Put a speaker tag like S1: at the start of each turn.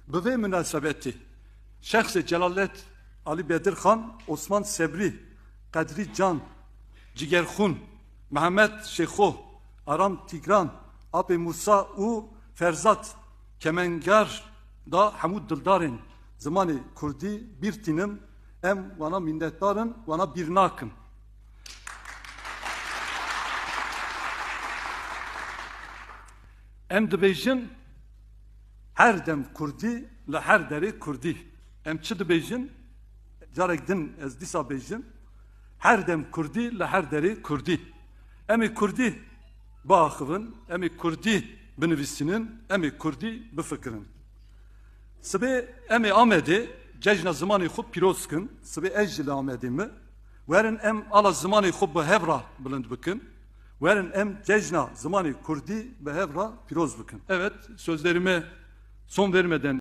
S1: Bu ve münasebeti şahs-ı Celalet Ali Bedir Khan, Osman Sebri, Kadri Can, Cigerhun, Mehmet Şeyho, Aram Tigran, Abi Musa U Ferzat, Kemengar da Hamud Dildarın, zamanı Kurdi bir tinim, em vana minnettarın, vana bir nakın. Em dibêjin her dem Kurdi le her derê Kurdi. Em çi dibêjin? Carek din ez dîsa bêjim. Her dem Kurdi le her derê Kurdi. Em ê Kurdi biaxivin, em ê Kurdi binivîsînin, em ê Kurdi bifikirin. Sibê em ê Amedê cejna zimanê xwe pîroz kin, sibê ez jî li Amedê me, werin em ala zimanê xwe bi hevra bilind bikin. Verin em cejna zamanı Kurdi ve hevra piroz bikin. Evet, sözlerime son vermeden